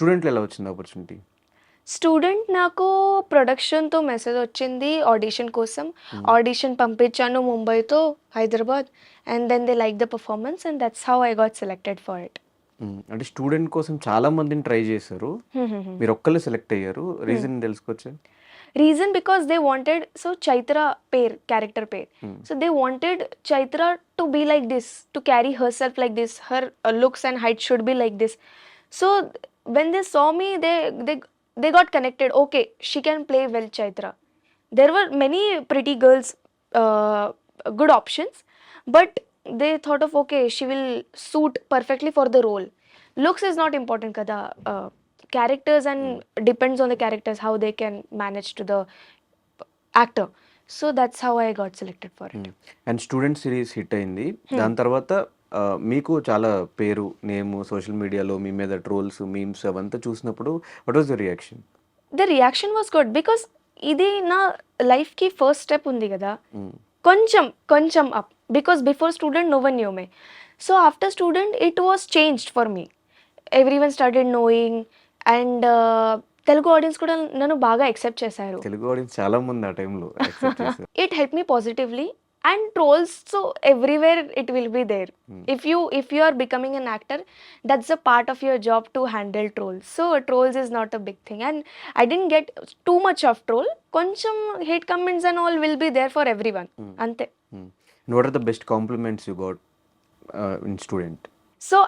స్టూడెంట్‌లో ఎలా వచ్చింది opportunity? Student నాకు ప్రొడక్షన్‌తో మెసేజ్ వచ్చింది ఆడిషన్ కోసం. హ్మ్. ఆడిషన్ పంపించాను ముంబైతో Hyderabad. And then they like the performance and that's how I got selected for it. అంటే స్టూడెంట్ కోసం చాలా మందిని ట్రై చేశారు. మీరొక్కళ్ళే సెలెక్ట్ అయ్యారు. రీజన్ తెలుసుకోవచ్చా? Reason because they wanted so Chaitra పేర్ క్యారెక్టర్ పేర్. హ్మ్. So they wanted Chaitra to be like this, to carry herself like this, her looks and height should be like this. So when they saw me, they got connected. Okay, she can play well, Chaitra. There were many pretty girls, good options, but they thought of, okay, she will suit perfectly for the role. Looks is not important kada. Characters and depends on the characters how they can manage to the actor. So that's how I got selected for it. And student series hit అయింది. దాని తర్వాత మీకు చాలా పేరు, నేము social మీడియాలో మీ మీద trolls, memes అవంతా చూసినప్పుడు what was the reaction? The reaction was good because ఇది నా లైఫ్కి ఫస్ట్ స్టెప్ ఉంది కదా, కొంచెం కొంచెం up. Because before student no one knew me. So after student it was changed for me. Every one started knowing and Telugu audience కూడా నన్ను బాగా యాక్సెప్ట్ చేశారు. తెలుగు ఆడియన్స్ చాలా మంది ఆ టైంలో యాక్సెప్ట్ చేశారు. It helped me positively. And trolls, so everywhere it will be there. If you are becoming an actor, that's a part of your job to handle trolls. So trolls is not a big thing, and I didn't get too much of troll. Koncham hate comments and all will be there for everyone. Ante. And what are the best compliments you got in student? So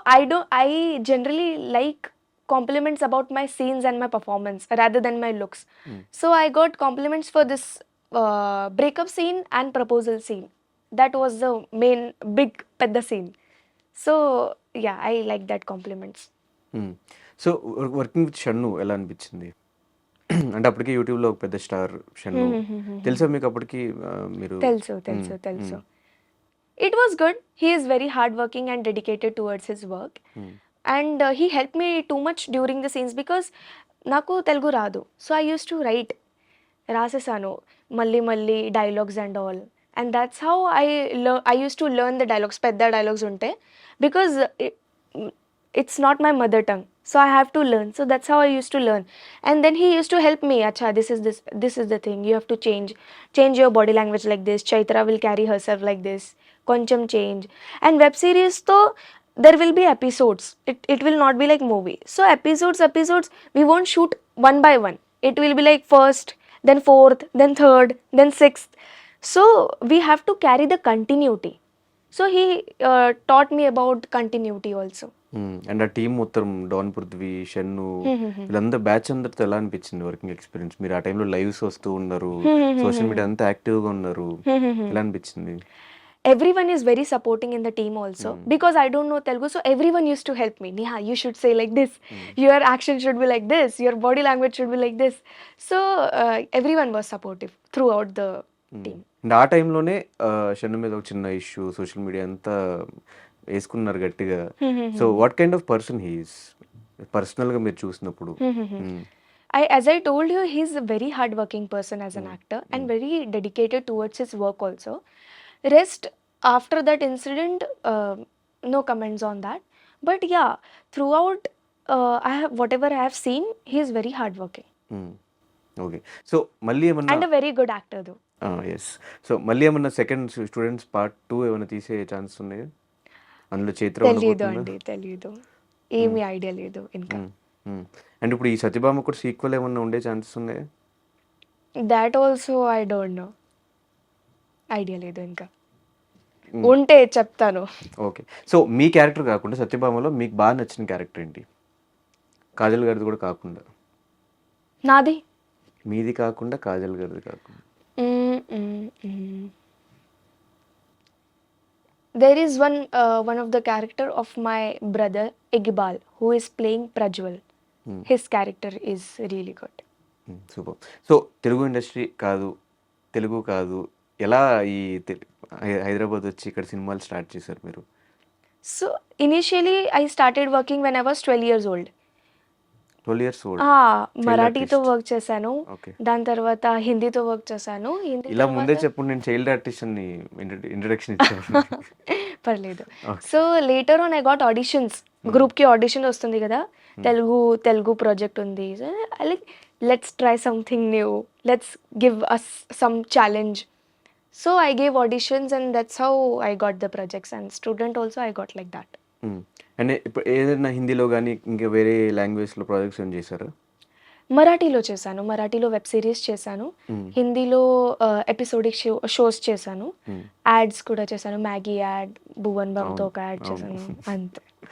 I generally like compliments about my scenes and my performance rather than my looks. So I got compliments for this breakup scene and proposal scene. That was the main big pedda scene. So yeah, I like that compliments. So working with Shannu ఎలా అనిపించింది? అంటే అప్పటికి యూట్యూబ్లో ఒక పెద్ద star Shannu. తెలుసా మీకు అప్పటికి? మీరు Telsu. It was good. He is very hardworking and dedicated towards his work. And he helped me too much during the scenes because నాకు తెలుగు రాదు. So I used to write. రాసేసాను మళ్ళీ dialogues and all. And that's how I use to learn the dialogues. పెద్ద dialogues ఉంటే because it's not my mother tongue, so I have to learn. So that's how I use to learn. And then he use to help me. అచ్చా, this is the thing, you have to change your body language like this. Chaitra will carry herself like this. కొంచెం change. And web సిరీస్తో there will be episodes. It will not be like movie. So episodes we won't shoot one by one. It will be like first, then fourth, then third, then sixth. So we have to carry the continuity. So he taught me about continuity also. And ఆ team మొత్తం don Prithvi, Shannu, వీళ్ళందరూ batch అందరితో ఎలా అనిపించింది working experience? మీరు ఆ టైంలో lives వస్తూ ఉన్నారు, సోషల్ మీడియా అంతా యాక్టివ్గా ఉన్నారు, ఎలా అనిపించింది? Everyone is very supporting in the team also because I don't know Telugu, so everyone used to help me. Neha, you should say like this, your action should be like this, your body language should be like this. So everyone was supportive throughout the team. And ఆ టైంలోనే షన్ను మీద ఒక చిన్న issue, social media అంతా వేసుకున్నారు గట్టిగా. So what kind of person he is పర్సనల్గా మీరు చూసినప్పుడు? As I told you, he's a very hardworking person as an actor and very dedicated towards his work also. Rest, after that incident, no comments on that. But yeah, throughout, whatever I have seen, he is very hardworking. Okay. So మళ్ళీ ఏమన్నా And a very good actor though. Yes. So మళ్ళీ ఏమన్నా second students part 2 ఏమైనా తీసే chance ఉన్నాయి అందులో? చైత్ర తెలీదు, ఏమీ ఐడియా లేదు ఇంకా. అండ్ ఇప్పుడు ఈ సత్యభామ కూడా సీక్వెల్ ఏమన్నా ఉండే ఛాన్సెస్ ఉన్నాయి? That also I don't know. Idea లేదు ఇంకా. ఉంటే చెప్తాను. ఓకే. సో మీ క్యారెక్టర్ కాకుండా సత్యభామలో మీకు బాగా నచ్చిన క్యారెక్టర్ ఏంటి? కాజల్ గారిది కూడా కాకుండా. నాది మీది కాకుండా, కాజల్ గారిది కాకుండా. There is one of the character of my brother Iqbal who is playing Prajwal. His character is really good. Super. So Telugu industry కాదు, తెలుగు కాదు, ఎలా ఈ హైదరాబాద్ వచ్చి ఇక్కడ సినిమాలు స్టార్ట్ చేశారు మీరు? So initially I started working when I was 12 years old. 12 years old. మరాఠీతో work చేశాను, ఓకే. దాని తర్వాత హిందీతో వర్క్ చేశాను. ఇలా ముందే చెప్పు, నేను చైల్డ్ ఆర్టిస్ట్ అని ఇంట్రడక్షన్ ఇచ్చాను. పర్లేదు. So later on I got auditions. గ్రూప్కి ఆడిషన్ వస్తుంది కదా, తెలుగు ప్రాజెక్ట్ ఉంది. Like let's try something new, let's give us some challenge. So I gave auditions and that's how I got the projects and student also I got like that. అంటే ఇప్పుడు ఏదైనా హిందీలో కానీ ఇంకా వేరే లాంగ్వేజ్లో ప్రాజెక్ట్స్ ఏం చేశారు? మరాఠీలో చేశాను, మరాఠీలో వెబ్ సిరీస్ చేశాను, హిందీలో ఎపిసోడిక్ షోస్ చేశాను, యాడ్స్ కూడా చేశాను, మ్యాగీ యాడ్, భువన్ బామ్తో ఒక యాడ్ చేశాను, అంతే.